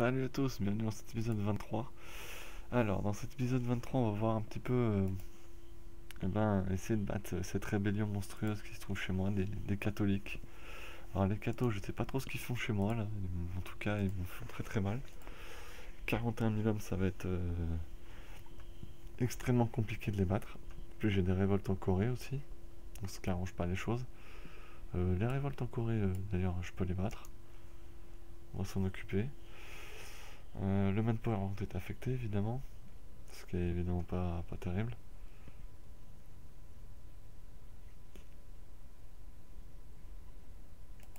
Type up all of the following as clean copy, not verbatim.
Salut à tous, bienvenue dans cet épisode 23. Alors, dans cet épisode 23, on va voir un petit peu, essayer de battre cette rébellion monstrueuse qui se trouve chez moi, des catholiques. Alors, les cathos, je sais pas trop ce qu'ils font chez moi, là. En tout cas, ils me font très très mal. 41 000 hommes, ça va être extrêmement compliqué de les battre. En plus, j'ai des révoltes en Corée aussi, donc ce qui arrange pas les choses. Les révoltes en Corée, d'ailleurs, je peux les battre. On va s'en occuper. Le manpower est affecté, évidemment. Ce qui est évidemment pas terrible.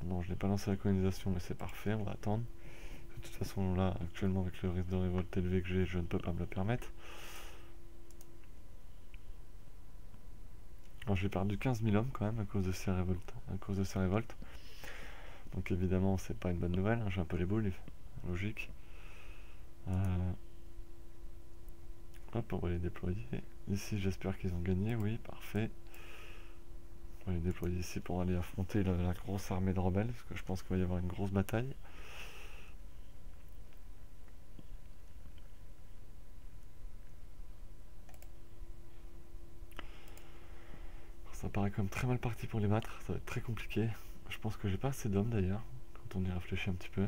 Non, je n'ai pas lancé la colonisation, mais c'est parfait, on va attendre. De toute façon, là, actuellement, avec le risque de révolte élevé que j'ai, je ne peux pas me le permettre. Alors, j'ai perdu 15 000 hommes quand même à cause de ces révoltes. Donc, évidemment, c'est pas une bonne nouvelle, hein, j'ai un peu les boules, logique. Hop, on va les déployer. Ici, j'espère qu'ils ont gagné, oui, parfait. On va les déployer ici pour aller affronter la grosse armée de rebelles, parce que je pense qu'il va y avoir une grosse bataille. Ça paraît quand même très mal parti pour les battre, ça va être très compliqué. Je pense que j'ai pas assez d'hommes d'ailleurs, quand on y réfléchit un petit peu.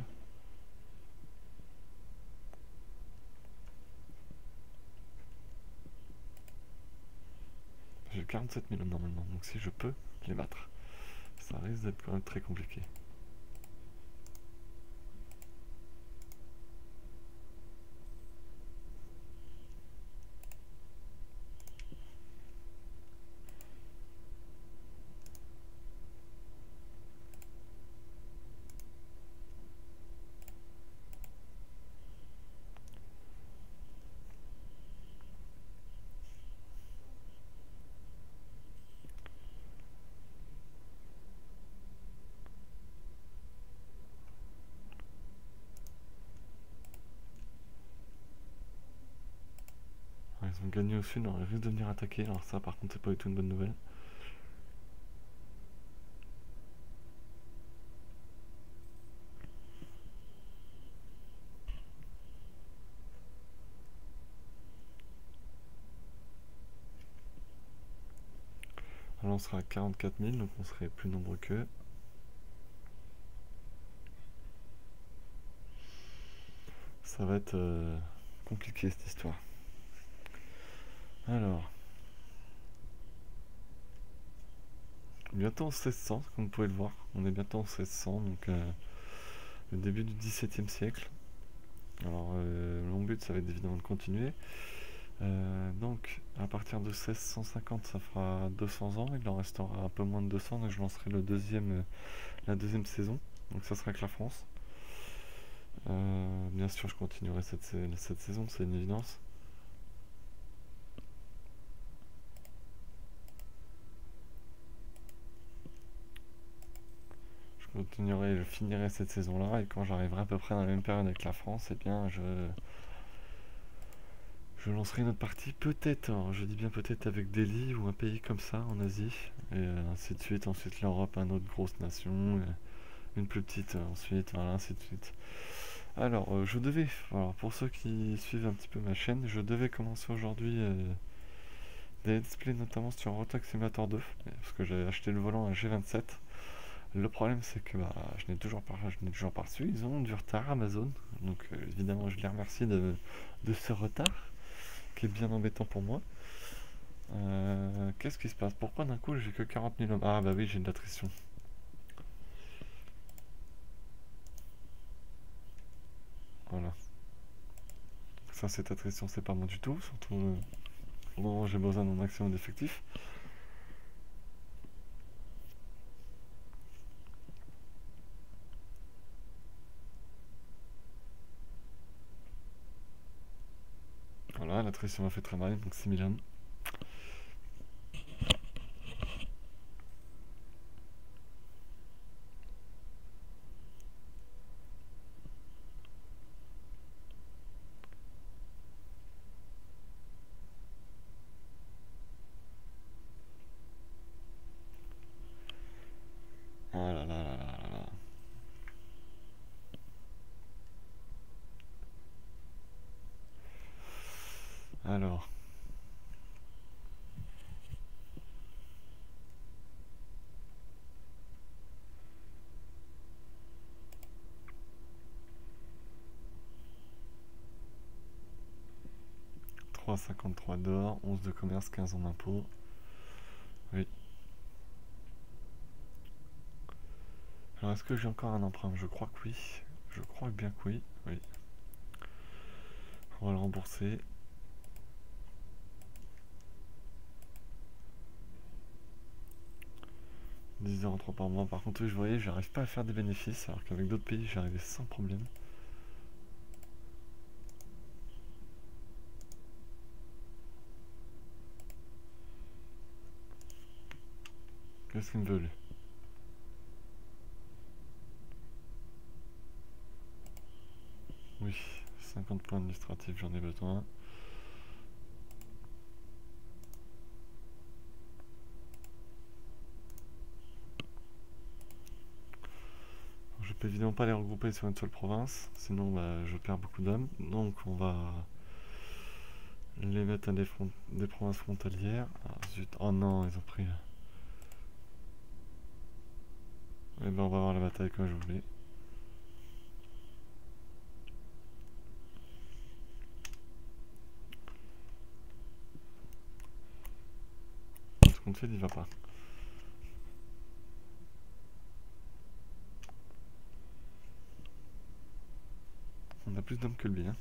J'ai 47 000 hommes normalement, donc si je peux les battre, ça risque d'être quand même très compliqué. Ouais, ils ont gagné au sud, alors ils risquent de venir attaquer, alors ça par contre c'est pas du tout une bonne nouvelle. Alors on sera à 44 000, donc on serait plus nombreux qu'eux. Ça va être compliqué cette histoire. Alors, bientôt en 1600, comme vous pouvez le voir, on est bientôt en 1600, donc le début du XVIIe siècle. Alors mon but ça va être évidemment de continuer. Donc à partir de 1650 ça fera 200 ans, il en restera un peu moins de 200, donc je lancerai la deuxième saison, donc ça sera avec la France. Bien sûr je continuerai cette saison, c'est une évidence. Je finirai cette saison là, et quand j'arriverai à peu près dans la même période avec la France, eh bien je lancerai une autre partie, peut-être, je dis bien peut-être avec Delhi ou un pays comme ça en Asie, et ainsi de suite, ensuite l'Europe, une autre grosse nation, une plus petite ensuite, voilà, ainsi de suite. Alors, alors, pour ceux qui suivent un petit peu ma chaîne, je devais commencer aujourd'hui des let's play notamment sur Euro Truck Simulator 2, parce que j'avais acheté le volant à G27. Le problème c'est que je n'ai toujours pas reçu, ils ont du retard Amazon, donc évidemment je les remercie de ce retard, qui est bien embêtant pour moi. Qu'est-ce qui se passe? Pourquoi d'un coup j'ai que 40 000 hommes? Ah bah oui, j'ai de l'attrition. Voilà. Ça, cette attrition, c'est pas bon du tout, surtout au moment où j'ai besoin d'un maximum d'effectifs. Voilà, l'attrition m'a fait très mal, donc 6 000 hommes. Ah là là là là là là. 53 d'or, 11 de commerce, 15 en impôts. Oui. Alors est-ce que j'ai encore un emprunt? Je crois que oui. Je crois bien que oui. Oui. On va le rembourser. 10,03 par mois. Par contre, oui, je voyais, j'arrive pas à faire des bénéfices, alors qu'avec d'autres pays, j'arrivais sans problème. Qu'est-ce qu'il me veut, lui? Oui, 50 points administratifs, j'en ai besoin. Je peux évidemment pas les regrouper sur une seule province, sinon bah, je perds beaucoup d'hommes. Donc on va les mettre à des provinces frontalières. Ah, zut. Oh non, ils ont pris. Eh ben on va avoir la bataille comme je voulais. Ce qu'on fait, il va pas. On a plus d'hommes que lui, hein.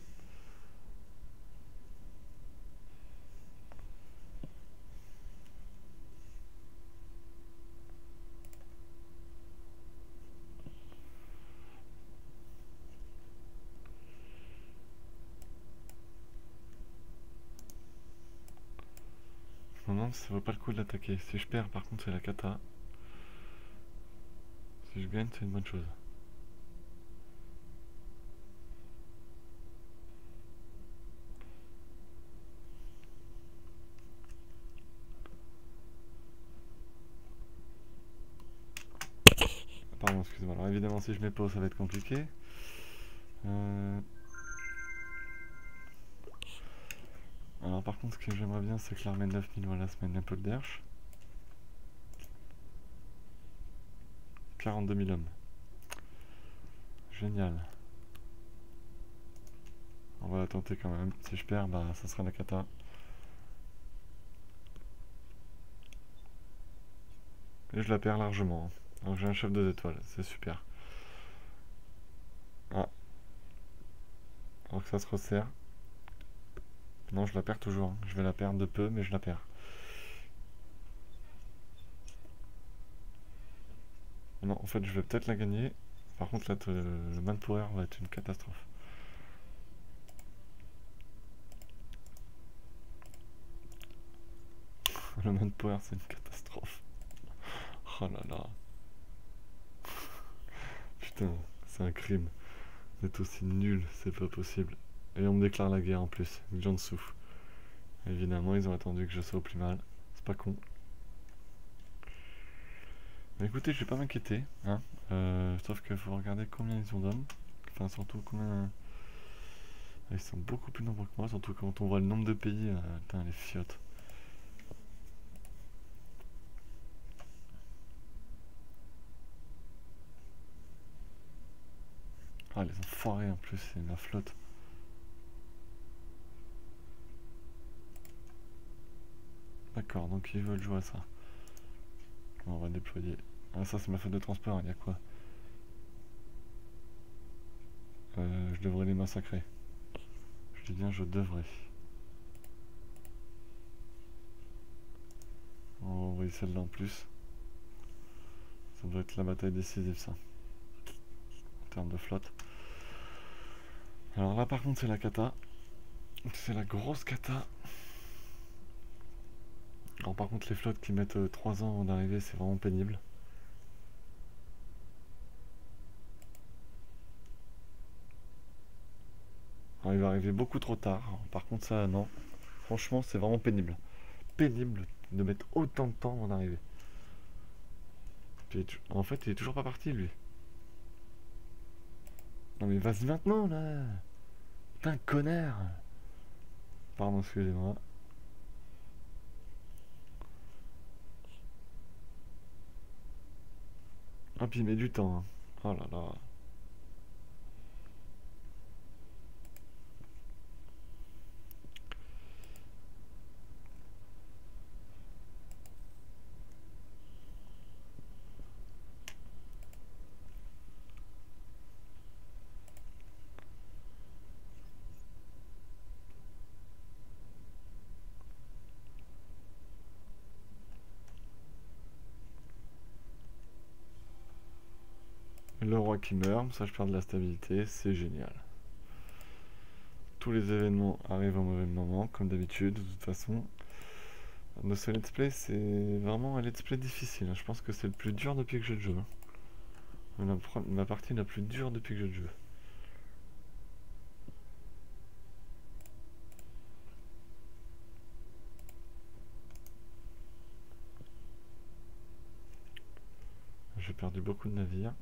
Non, non, ça vaut pas le coup de l'attaquer. Si je perds, par contre, c'est la cata. Si je gagne, c'est une bonne chose. Pardon, excuse-moi. Alors évidemment, si je mets pause, ça va être compliqué. Alors par contre, ce que j'aimerais bien, c'est que l'armée de 9000, voilà, se mène un peu le derche. 42 000 hommes. Génial. On va la tenter quand même. Si je perds, bah ça sera la cata. Et je la perds largement. Donc j'ai un chef 2 étoiles, c'est super. Ah. Alors que ça se resserre. Non, je la perds toujours. Je vais la perdre de peu, mais je la perds. Non, en fait, je vais peut-être la gagner. Par contre, là, le manpower va être une catastrophe. Le manpower, c'est une catastrophe. Oh là là. Putain, c'est un crime d'être aussi nul, c'est pas possible. Et on me déclare la guerre en plus, Jiangsu. Évidemment, ils ont attendu que je sois au plus mal. C'est pas con. Mais écoutez, je vais pas m'inquiéter, hein. Sauf qu'il faut regarder combien ils ont d'hommes. Enfin, surtout combien. Ils sont beaucoup plus nombreux que moi, surtout quand on voit le nombre de pays. Putain, les fiottes. Ah, les enfoirés en plus, c'est ma flotte. D'accord, donc ils veulent jouer à ça. On va déployer. Ah, ça, c'est ma flotte de transport, il y a quoi? Je devrais les massacrer. Je dis bien, je devrais. On va envoyer celle-là en plus. Ça doit être la bataille décisive, ça. En termes de flotte. Alors là, par contre, c'est la cata. C'est la grosse cata. Alors par contre, les flottes qui mettent 3 ans avant d'arriver, c'est vraiment pénible. Alors, il va arriver beaucoup trop tard. Par contre, ça, non. Franchement, c'est vraiment pénible. Pénible de mettre autant de temps avant d'arriver. En fait, il est toujours pas parti, lui. Non mais vas-y maintenant, là. Putain, connard. Pardon, excusez-moi. Ah, puis il met du temps, hein. Oh là là. Le roi qui meurt, ça je perds de la stabilité, c'est génial. Tous les événements arrivent au mauvais moment, comme d'habitude, de toute façon. De ce let's play, c'est vraiment un let's play difficile. Je pense que c'est le plus dur depuis que j'ai le jeu. Ma partie la plus dure depuis que j'ai le jeu. J'ai perdu beaucoup de navires.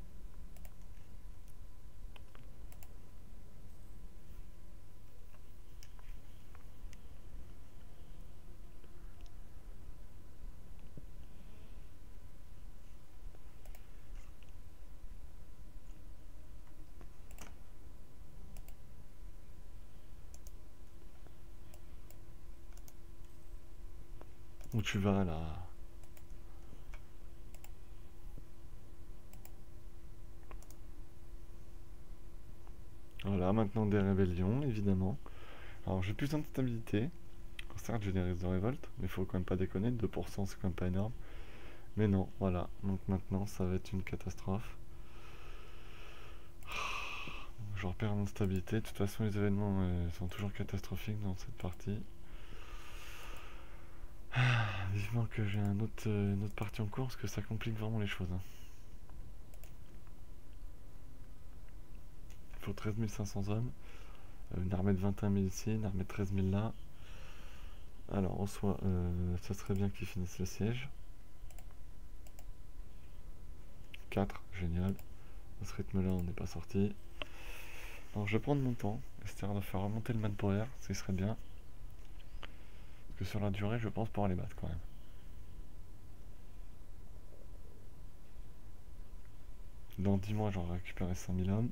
Où tu vas là? Voilà, maintenant des rébellions, évidemment. Alors j'ai plus besoin de stabilité. Certes, j'ai des risques de révolte, mais il faut quand même pas déconner. 2%, c'est quand même pas énorme. Mais non, voilà. Donc maintenant, ça va être une catastrophe. Je repère mon stabilité. De toute façon, les événements sont toujours catastrophiques dans cette partie. Vivement que j'ai une autre partie en cours, parce que ça complique vraiment les choses. Hein. Il faut 13 500 hommes. Une armée de 21 000 ici, une armée de 13 000 là. Alors, en soi, ça serait bien qu'ils finissent le siège. 4, génial. À ce rythme-là, on n'est pas sorti. Alors, je vais prendre mon temps, histoire de faire remonter le manpower, ce qui serait bien. Parce que sur la durée, je pense pouvoir les battre quand même. Dans 10 mois, j'aurai récupéré 5000 hommes.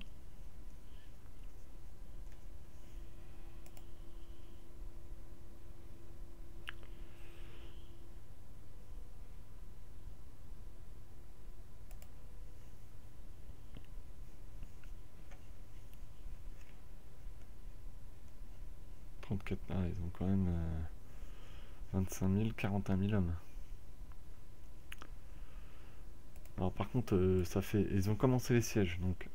Ah, ils ont quand même 25 000, 41 000 hommes. Alors par contre, ça fait, ils ont commencé les sièges, donc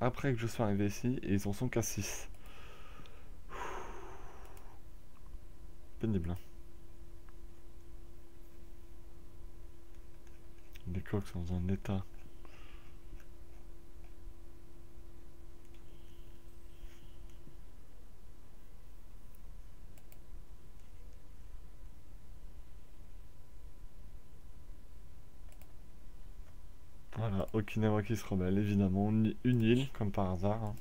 après que je sois arrivé ici, et ils en sont qu'à 6. Pénible. Hein. Les coques sont dans un état. Voilà, Okinawa qui se rebelle, évidemment. Une île, comme par hasard. Hein.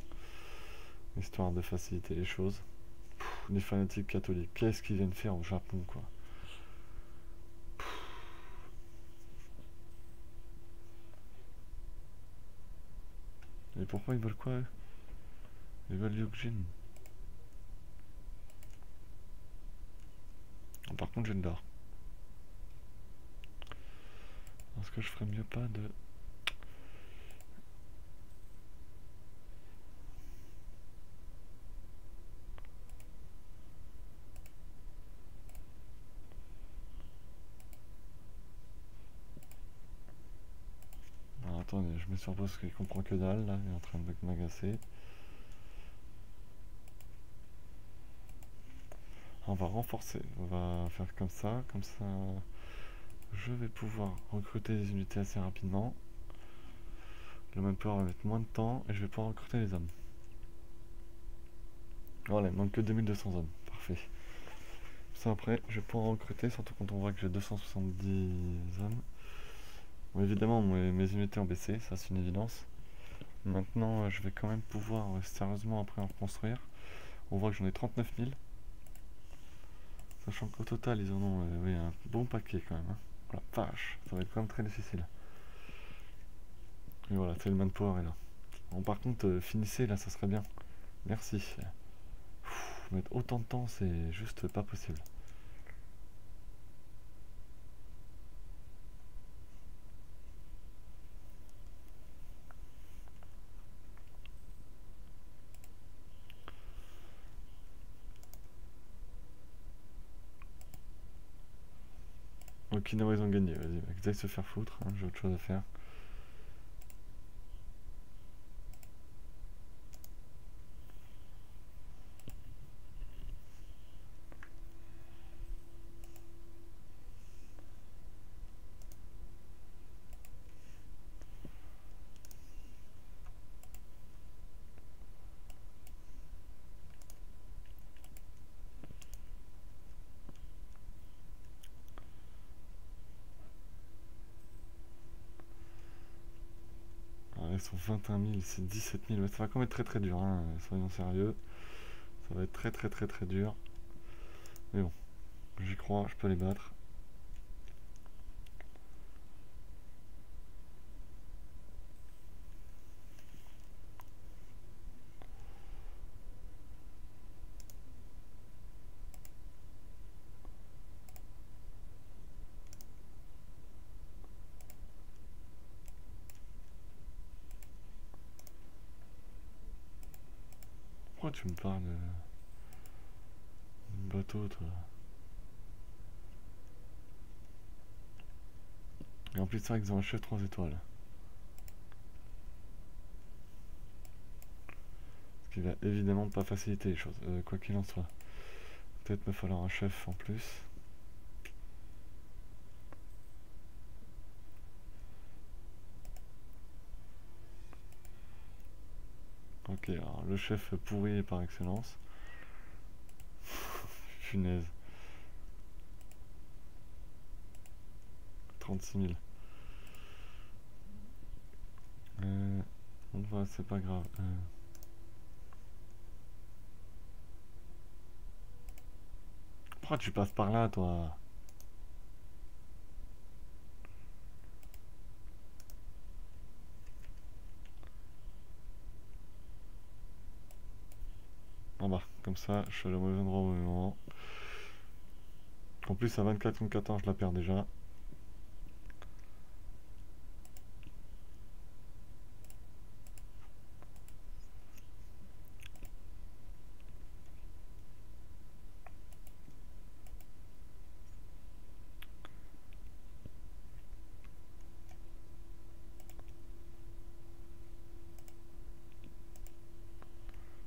Histoire de faciliter les choses. Les fanatiques catholiques, qu'est-ce qu'ils viennent faire au Japon, quoi. Et pourquoi ils veulent quoi, eux? Ils veulent Ryukjin. Par contre, j'ai de l'or. Est-ce que je ferais mieux pas de... Alors attendez, je me surpose parce qu'il comprend que dalle, là, il est en train de m'agacer. On va renforcer, on va faire comme ça, je vais pouvoir recruter des unités assez rapidement. Le manpower va mettre moins de temps et je vais pouvoir recruter les hommes. Voilà, il manque que 2200 hommes, parfait. Ça après, je vais pouvoir recruter, surtout quand on voit que j'ai 270 hommes. Bon, évidemment, mes unités ont baissé, ça c'est une évidence. Maintenant, je vais quand même pouvoir sérieusement après en reconstruire. On voit que j'en ai 39 000. Sachant qu'au total, ils en ont oui, un bon paquet quand même. Hein. Voilà, vache, ça va être quand même très difficile. Et voilà, c'est le manpower est là. Bon, par contre, finissez là, ça serait bien. Merci. Mettre autant de temps, c'est juste pas possible. Okinawa ils ont gagné, vas-y, mec, ils aillent se faire foutre, hein, j'ai autre chose à faire. ils sont 21 000, c'est 17 000. Ouais, ça va quand même être très très dur, hein, soyons sérieux. Ça va être très très très très dur. Mais bon, j'y crois, je peux les battre. Pourquoi tu me parles de bateau, toi? Et en plus, c'est vrai qu'ils ont un chef 3 étoiles. Ce qui va évidemment pas faciliter les choses, quoi qu'il en soit. Peut-être me falloir un chef en plus. Ok, alors le chef pourri par excellence. Punaise. 36 000. On va, c'est pas grave. Pourquoi tu passes par là, toi? Ah bah, comme ça, je suis à la mauvais endroit au mauvais moment. En plus, à 24 contre 14, je la perds déjà.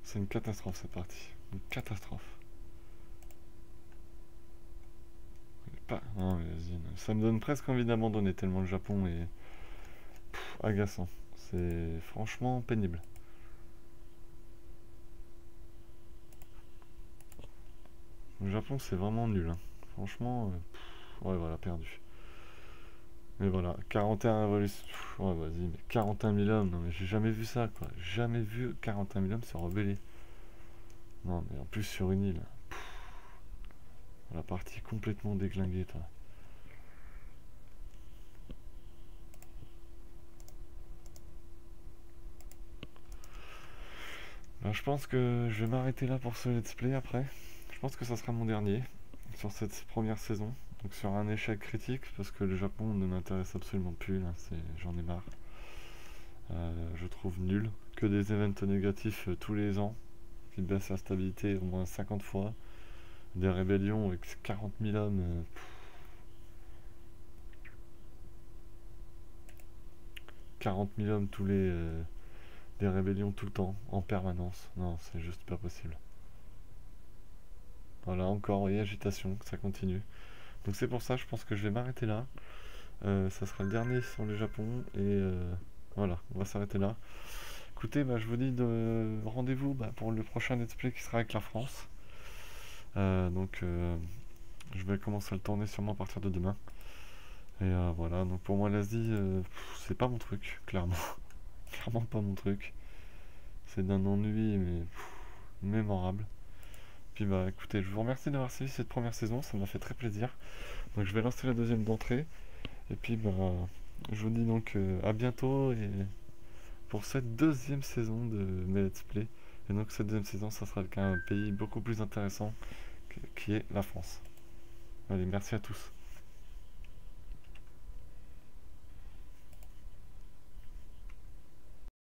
C'est une catastrophe cette partie. Une catastrophe. Pas... Non mais vas-y. Ça me donne presque envie d'abandonner tellement le Japon est agaçant. C'est franchement pénible. Le Japon c'est vraiment nul, hein. Franchement, ouais voilà, perdu. Mais voilà, 41 révolutions. Ouais vas-y, mais 41 000 hommes, non mais j'ai jamais vu ça quoi. Jamais vu 41 000 hommes se rebeller. Non mais en plus sur une île. La partie complètement déglinguée toi. Alors, je pense que je vais m'arrêter là pour ce let's play après. Je pense que ça sera mon dernier sur cette première saison. Donc sur un échec critique parce que le Japon ne m'intéresse absolument plus là, j'en ai marre. Je trouve nul. Que des événements négatifs tous les ans qui baissent la stabilité au moins 50 fois. Des rébellions avec 40 000 hommes. 40 000 hommes tous les... des rébellions tout le temps, en permanence. Non, c'est juste pas possible. Voilà, encore, et agitation, ça continue. Donc c'est pour ça, je pense que je vais m'arrêter là. Ça sera le dernier sur le Japon. Et voilà, on va s'arrêter là. Écoutez, bah, je vous dis de rendez-vous pour le prochain let's play qui sera avec la France. Je vais commencer à le tourner sûrement à partir de demain. Et voilà, donc pour moi l'Asie, c'est pas mon truc, clairement. Clairement pas mon truc. C'est d'un ennui, mais mémorable. Puis bah écoutez, je vous remercie d'avoir suivi cette première saison, ça m'a fait très plaisir. Donc je vais lancer la deuxième d'entrée. Et puis bah je vous dis donc à bientôt et pour cette deuxième saison de mes Let's Play. Et donc cette deuxième saison, ça sera avec un pays beaucoup plus intéressant qui est la France. Allez, merci à tous.